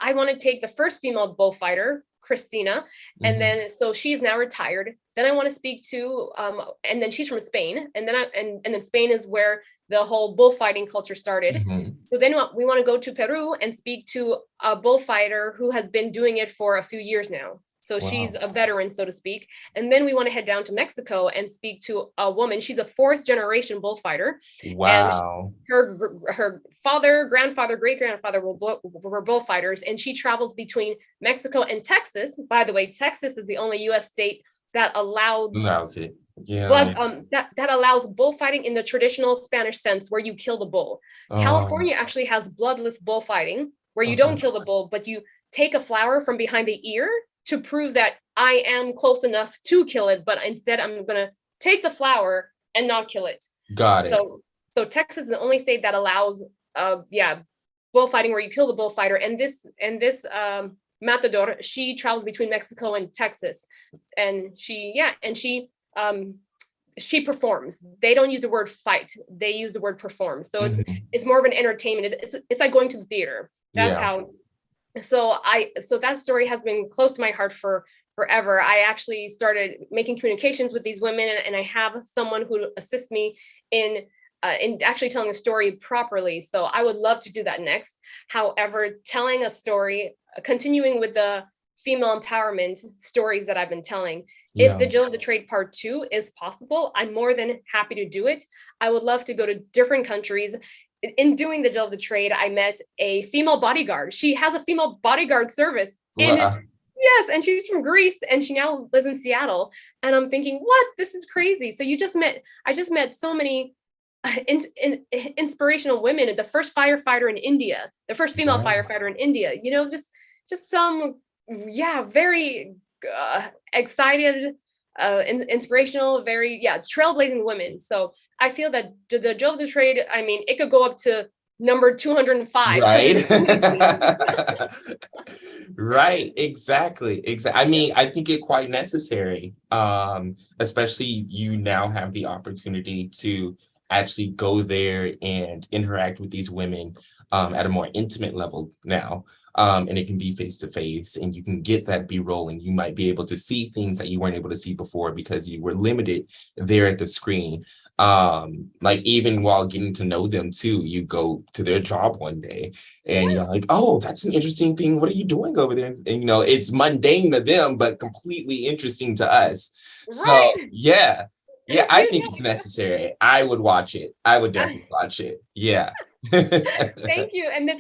I want to take the first female bullfighter, Christina, and Mhm. then so she's now retired. Then I want to speak to and then she's from Spain, and then and then Spain is where the whole bullfighting culture started. Mhm. So then we want to go to Peru and speak to a bullfighter who has been doing it for a few years now. So she's Wow. a veteran, so to speak. And then we want to head down to Mexico and speak to a woman. She's a fourth generation bullfighter, and Wow. her father, grandfather, great grandfather were bullfighters, and she travels between Mexico and Texas. By the way, Texas is the only U.S. state that allows Allows it. Yeah. blood that allows bullfighting in the traditional Spanish sense, where you kill the bull. Um, California actually has bloodless bullfighting, where you don't okay. kill the bull, but you take a flower from behind the ear to prove that I am close enough to kill it, but instead I'm gonna take the flower and not kill it. Got it. So Texas is the only state that allows bullfighting where you kill the bullfighter. And this matador, she travels between Mexico and Texas, and she performs. They don't use the word fight, they use the word perform. So Mhm. it's more of an entertainment. It's like going to the theater. That's Yeah. how. So that story has been close to my heart for forever. I actually started making communications with these women, and I have someone who assists me in actually telling a story properly. So I would love to do that next. However, telling a story, continuing with the female empowerment stories that I've been telling, if Yeah. the Jill of the Trade Part 2 is possible, I'm more than happy to do it. I would love to go to different countries. In doing the Jill of the Trade, I met a female bodyguard. She has a female bodyguard service in. Wow. Yes, and she's from Greece, and she now lives in Seattle. And I'm thinking, what? This is crazy. I just met so many inspirational women. The first firefighter in India, the first female Right. firefighter in India. Just some, yeah, very excited, inspirational, very trailblazing women. So I feel that the Jill of the Trade, I mean, it could go up to number 205 because Right. there's so many. Right. Exactly. Exactly. I mean, I think it quite necessary. Especially you now have the opportunity to actually go there and interact with these women at a more intimate level now. And it can be face to face, and you can get that B-roll, and you might be able to see things that you weren't able to see before because you were limited there at the screen. Like even while getting to know them too, you go to their job one day and you're like, oh, that's an interesting thing. What are you doing over there? And it's mundane to them, but completely interesting to us. So Right. yeah. Yeah, I think it's You necessary. I would watch it. I would know. definitely watch it. Yeah. Thank you. And then,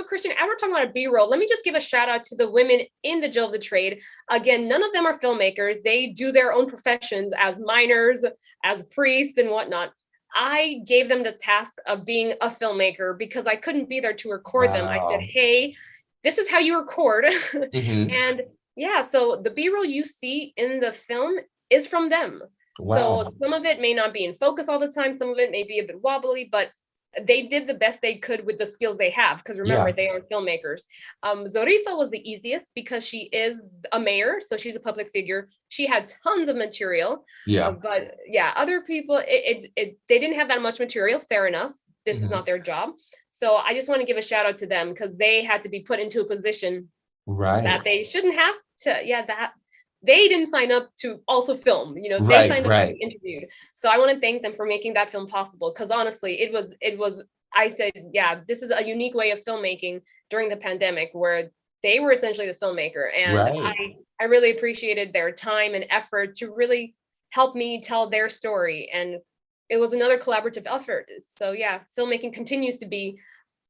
Christian, as we're talking about a B-roll, let me just give a shout out to the women in the Jill of the Trade. Again, none of them are filmmakers. They do their own professions as miners, as priests, and whatnot. I gave them the task of being a filmmaker because I couldn't be there to record them. I said, Wow. hey, this is how you record. Hmm. And yeah, so the B-roll you see in the film is from them. So Wow. some of it may not be in focus all the time. Some of it may be a bit wobbly, but they did the best they could with the skills they have, because remember, Yeah. they are filmmakers. Zorifa was the easiest because she is a mayor, so she's a public figure. She had tons of material, Yeah. but yeah, other people, they didn't have that much material. Fair enough. This is Mhm. not their job. So I just want to give a shout out to them because they had to be put into a position that Right. they shouldn't have to. Yeah, that they didn't sign up to also film. They Right. signed up to Right. be interviewed. So I want to thank them for making that film possible, because honestly, it was I said, yeah, this is a unique way of filmmaking during the pandemic, where they were essentially the filmmaker, and Right. I really appreciated their time and effort to really help me tell their story. And it was another collaborative effort. So yeah, filmmaking continues to be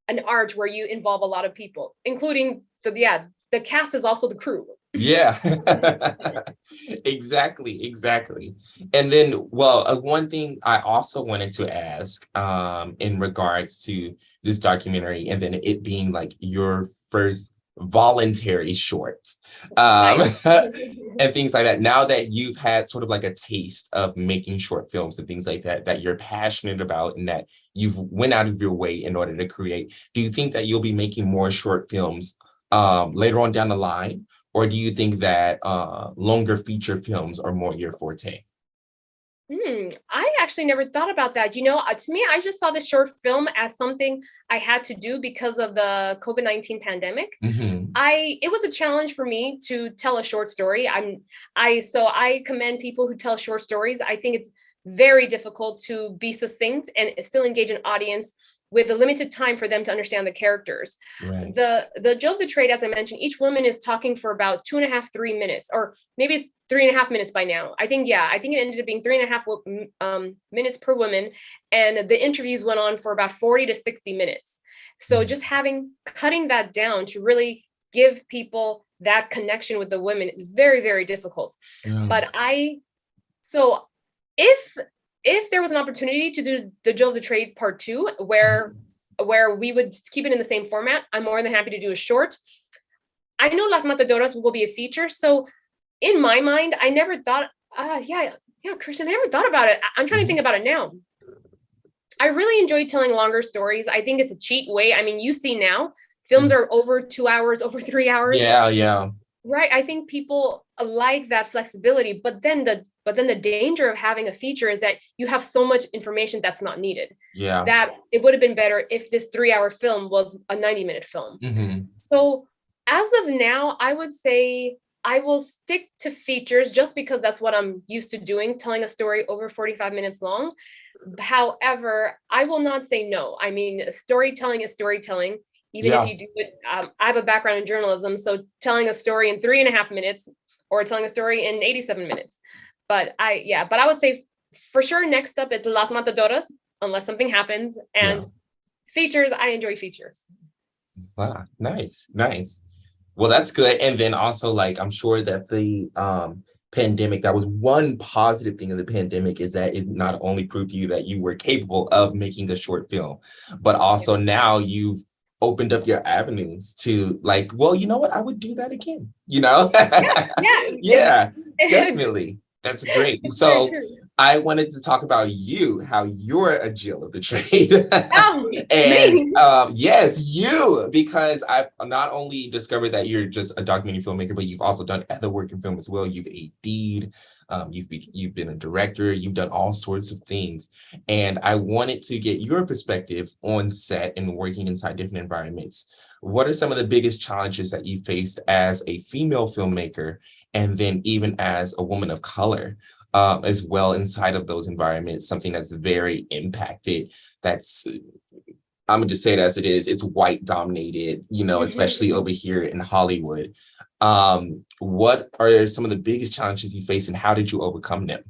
an art where you involve a lot of people, including the cast is also the crew. Yeah, exactly. And then, well, one thing I also wanted to ask, in regards to this documentary, and then it being like your first voluntary short, Nice. and things like that. Now that you've had sort of like a taste of making short films and things like that, that you're passionate about and that you've went out of your way in order to create, do you think that you'll be making more short films later on down the line? Or do you think that longer feature films are more your forte? I actually never thought about that. To me, I just saw the short film as something I had to do because of the COVID-19 pandemic. Hmm. It was a challenge for me to tell a short story. I commend people who tell short stories. I think it's very difficult to be succinct and still engage an audience with a limited time for them to understand the characters. Right. The Jill of the Trade, as I mentioned, each woman is talking for about 2.5, 3 minutes, or maybe it's 3.5 minutes by now. I think it ended up being 3.5 minutes per woman, and the interviews went on for about 40 to 60 minutes. So just cutting that down to really give people that connection with the women is very, very difficult. Yeah. But so if there was an opportunity to do the Jill of the Trade part 2, where we would keep it in the same format, I'm more than happy to do a short. I know Las Matadoras will be a feature, so in my mind, I never thought, Christian, I never thought about it. I'm trying to think about it now. I really enjoy telling longer stories. I think it's a cheat way. I mean, you see now, films are over 2 hours, over 3 hours. Yeah. Right. I think people like that flexibility, but then the danger of having a feature is that you have so much information that's not needed. Yeah. That it would have been better if this 3-hour film was a 90-minute film. So as of now, I would say I will stick to features just because that's what I'm used to doing, telling a story over 45 minutes long. However, I will not say no. I mean, storytelling is storytelling. Even if you do it, I have a background in journalism, so telling a story in 3.5 minutes or telling a story in 87 minutes. But I would say for sure next up it's Las Matadoras, unless something happens, and features. I enjoy features. Wow, nice. Well, that's good. And then also, like, I'm sure that the pandemic, that was one positive thing of the pandemic, is that it not only proved to you that you were capable of making a short film, but also now you've opened up your avenues to, like, well, you know what, I would do that again, Yeah, definitely. That's great. So I wanted to talk about you, how you're a Jill of the Trade. And yes, you, because I've not only discovered that you're just a documentary filmmaker, but you've also done other work in film as well. You've AD'd, you've been a director, you've done all sorts of things. And I wanted to get your perspective on set and working inside different environments. What are some of the biggest challenges that you faced as a female filmmaker, and then even as a woman of color, as well, inside of those environments, something that's very impacted, that's, I'm gonna just say it as it is, it's white dominated, especially over here in Hollywood. What are some of the biggest challenges you face, and how did you overcome them?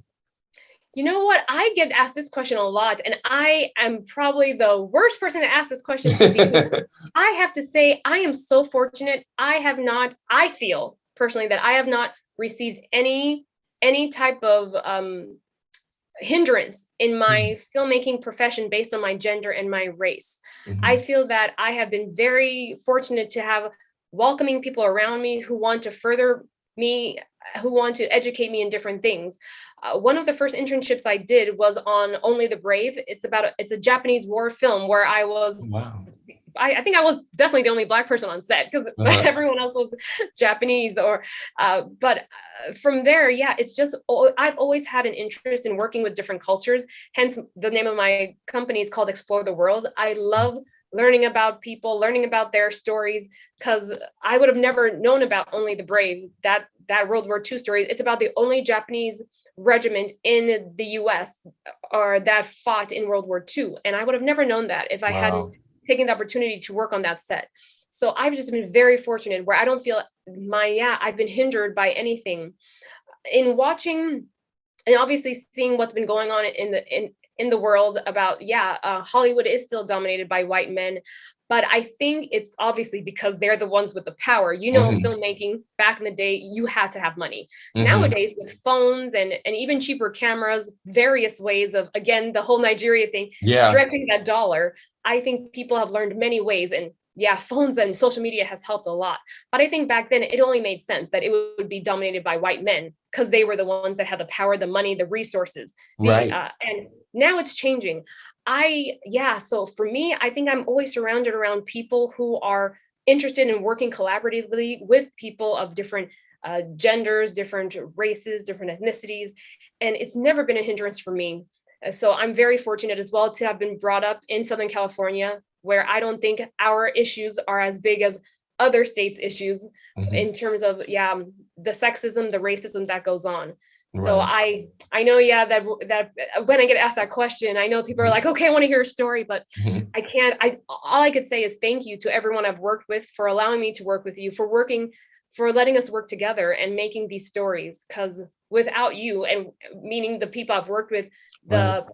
You know what? I get asked this question a lot, and I am probably the worst person to ask this question to, because I have to say I am so fortunate. I feel personally that I have not received any type of hindrance in my filmmaking profession based on my gender and my race. I feel that I have been very fortunate to have welcoming people around me who want to further me, who want to educate me in different things. One of the first internships I did was on Only the Brave. It's a Japanese war film where I was, Wow. I think I was definitely the only Black person on set, because everyone else was Japanese. But from there, it's just, I've always had an interest in working with different cultures. Hence, the name of my company is called Explore the World. I love learning about people, learning about their stories, because I would have never known about Only the Brave, that World War II story. It's about the only Japanese regiment in the US or that fought in World War II. And I would have never known that if I hadn't taken the opportunity to work on that set. So I've just been very fortunate where I don't feel I've been hindered by anything. In watching and obviously seeing what's been going on in the world about, Hollywood is still dominated by white men. But I think it's obviously because they're the ones with the power. You know, Hmm. filmmaking back in the day, you had to have money. Hmm. Nowadays, with phones and even cheaper cameras, various ways of, again, the whole Nigeria thing, Yeah. stretching that dollar, I think people have learned many ways. And yeah, phones and social media has helped a lot. But I think back then it only made sense that it would be dominated by white men because they were the ones that had the power, the money, the resources. Right. And now it's changing. So for me, I think I'm always surrounded around people who are interested in working collaboratively with people of different genders, different races, different ethnicities, and it's never been a hindrance for me. So I'm very fortunate as well to have been brought up in Southern California, where I don't think our issues are as big as other states' issues Hmm. in terms of the sexism, the racism that goes on. So Right. I know that when I get asked that question, I know people are Hmm. like, okay, I want to hear a story, but Hmm. I can't. I All I could say is thank you to everyone I've worked with for allowing me to work with you, for letting us work together and making these stories. Because without you, and meaning the people I've worked with, Right. the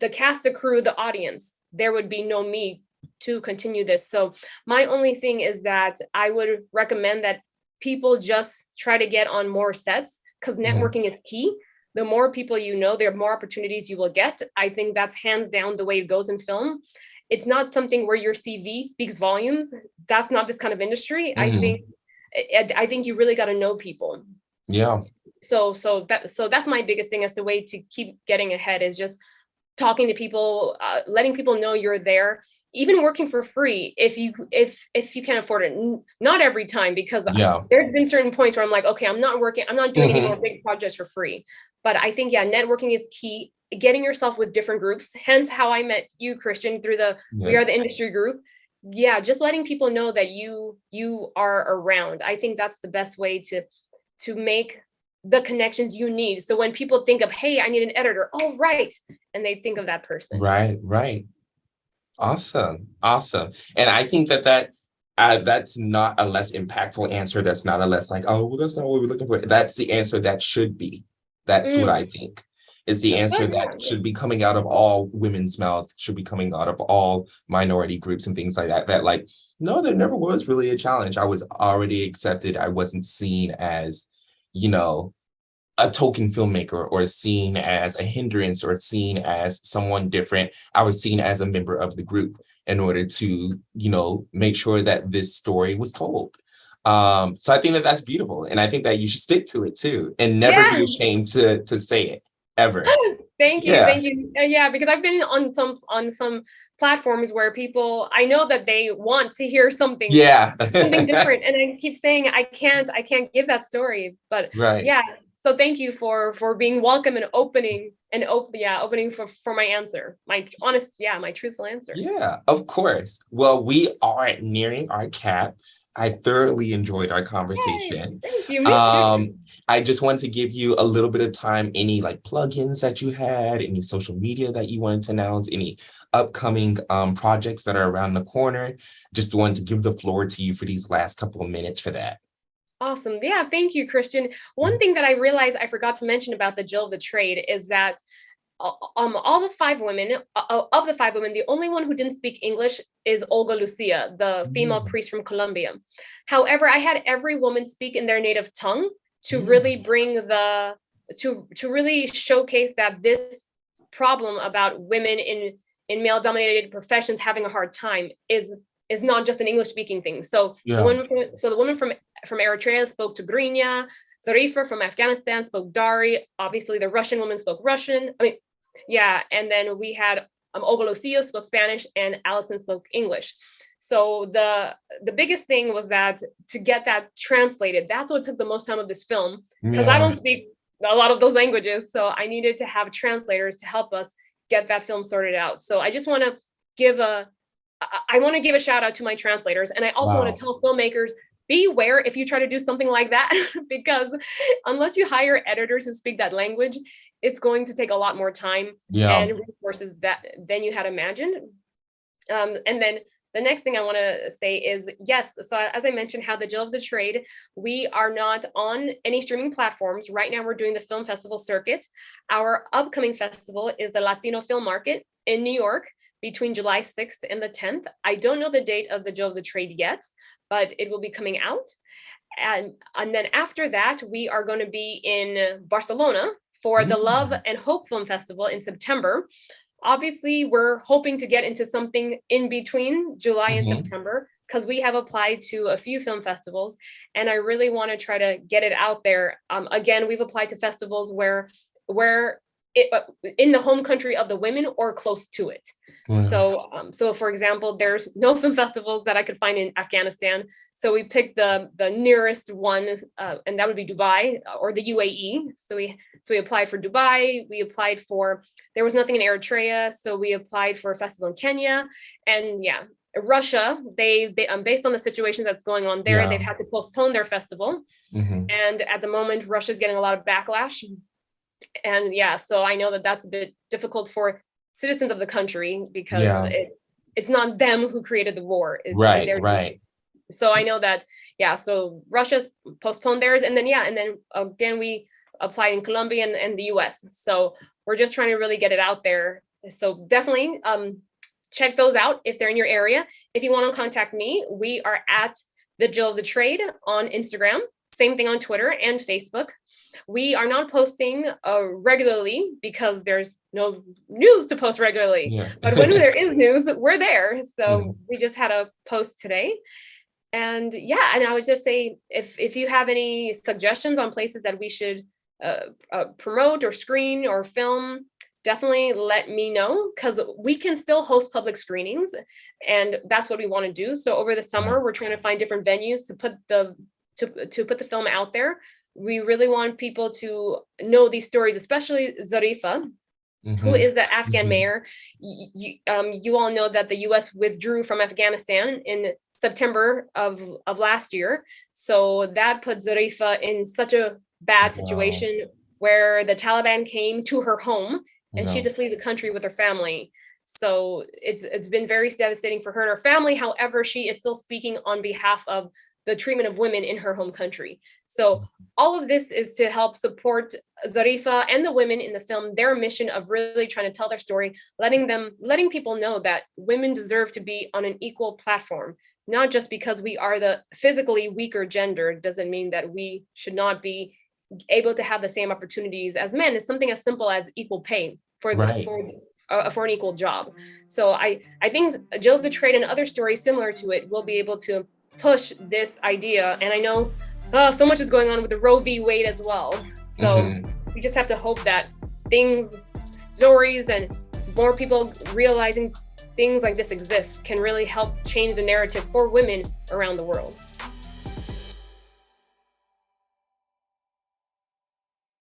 the cast, the crew, the audience, there would be no me to continue this. So my only thing is that I would recommend that people just try to get on more sets because Hmm. networking is key. The more people you know, the more opportunities you will get. I think that's hands down the way it goes in film. It's not something where your CV speaks volumes. That's not this kind of industry. Hmm. I think you really got to know people. Yeah. So that's my biggest thing as the way to keep getting ahead is just talking to people, letting people know you're there, even working for free if you can afford it. Not every time, because Yeah. there's been certain points where I'm like, okay, I'm not doing any more Hmm. big projects for free. But I think networking is key. Getting yourself with different groups, hence how I met you, Christian, through the We Yeah. Are the Industry group. Yeah, just letting people know that you are around. I think that's the best way to make the connections you need. So when people think of, hey, I need an editor, oh right, and they think of that person. Right. Right. Awesome. Awesome. And I think that's not a less impactful answer. That's not a less like, oh, well, that's not what we're looking for. That's the answer that should be. That's what I Mm, think is the that's answer good. that should be coming out of all women's mouths, should be coming out of all minority groups and things like that. That like, no, there never was really a challenge. I was already accepted. I wasn't seen as, you know, a token filmmaker or seen as a hindrance or seen as someone different. I was seen as a member of the group in order to, make sure that this story was told. So I think that that's beautiful. And I think that you should stick to it too and never be Yeah. ashamed to say it ever. Thank you, Yeah. thank you. Yeah, because I've been on some platforms where people, I know that they want to hear Yeah. something different, and I keep saying I can't give that story. But Right. yeah, so thank you for being welcome and opening for my answer, my honest, my truthful answer. Yeah, of course. Well, we are nearing our cap. I thoroughly enjoyed our Yay! conversation. Thank you. Me too. Um, I just wanted to give you a little bit of time, any like plugins that you had, any social media that you wanted to announce, any upcoming projects that are around the corner. Just wanted to give the floor to you for these last couple of minutes for that. Awesome. Yeah, thank you, Christian. One thing that I realized I forgot to mention about the Jill of the Trade is that all the five women, of the five women, the only one who didn't speak English is Olga Lucia, the female Mm. priest from Colombia. However, I had every woman speak in their native tongue to Yeah. really bring the to really showcase that this problem about women in male dominated professions having a hard time is not just an English speaking thing. So Yeah. the woman from Eritrea spoke Tigrinya. Zarifa from Afghanistan spoke Dari. Obviously, the Russian woman spoke Russian. I mean, yeah, and then we had Olga Lucio spoke Spanish and Allison spoke English. So the biggest thing was that to get that translated, that's what took the most time of this film, because I Yeah. don't speak a lot of those languages. So I needed to have translators to help us get that film sorted out. So I just want to give a I want to give a shout out to my translators. And I also want Wow. to tell filmmakers, beware if you try to do something like that, because unless you hire editors who speak that language, it's going to take a lot more time Yeah. and resources than you had imagined. And then the next thing I want to say is yes. So as I mentioned, how the Jill of the Trade, we are not on any streaming platforms. Right now, we're doing the film festival circuit. Our upcoming festival is the Latino Film Market in New York between July 6th and the 10th. I don't know the date of the Jill of the Trade yet, but it will be coming out. And then after that, we are going to be in Barcelona for the Love and Hope Film Festival in September. Obviously, we're hoping to get into something in between July and September because we have applied to a few film festivals, and I really want to try to get it out there. Again, we've applied to festivals where in the home country of the women or close to it. So for example, there's no film festivals that I could find in Afghanistan. So we picked the nearest one, and that would be Dubai or the UAE. So we applied for Dubai. We applied for, there was nothing in Eritrea. So we applied for a festival in Kenya. And yeah, Russia, they based on the situation that's going on there, they've had to postpone their festival. And at the moment, Russia's getting a lot of backlash. And yeah, so I know that that's a bit difficult for citizens of the country because it's not them who created the war. Right. So I know that, so Russia's postponed theirs. And then again, we applied in Colombia and the US. So we're just trying to really get it out there. So definitely check those out if they're in your area. If you want to contact me, we are at the Jill of the Trade on Instagram. Same thing on Twitter and Facebook. We are not posting regularly because there's no news to post regularly. But when there is news, we're there. So we just had a post today. And and I would just say, if you have any suggestions on places that we should promote or screen or film, definitely let me know, because we can still host public screenings. And that's what we want to do. So over the summer, we're trying to find different venues to put the film out there. We really want people to know these stories, especially Zarifa, who is the Afghan mayor. You all know that the US withdrew from Afghanistan in September of last year. So that put Zarifa in such a bad situation where the Taliban came to her home and she had to flee the country with her family. So it's been very devastating for her and her family. However, she is still speaking on behalf of the treatment of women in her home country. So all of this is to help support Zarifa and the women in the film, their mission of really trying to tell their story, letting people know that women deserve to be on an equal platform, not just because we are the physically weaker gender doesn't mean that we should not be able to have the same opportunities as men. It's something as simple as equal pay for an equal job. So I think Jill of the Trade and other stories similar to it will be able to push this idea. And I know so much is going on with the Roe v. Wade as well. So we just have to hope that stories and more people realizing things like this exist can really help change the narrative for women around the world.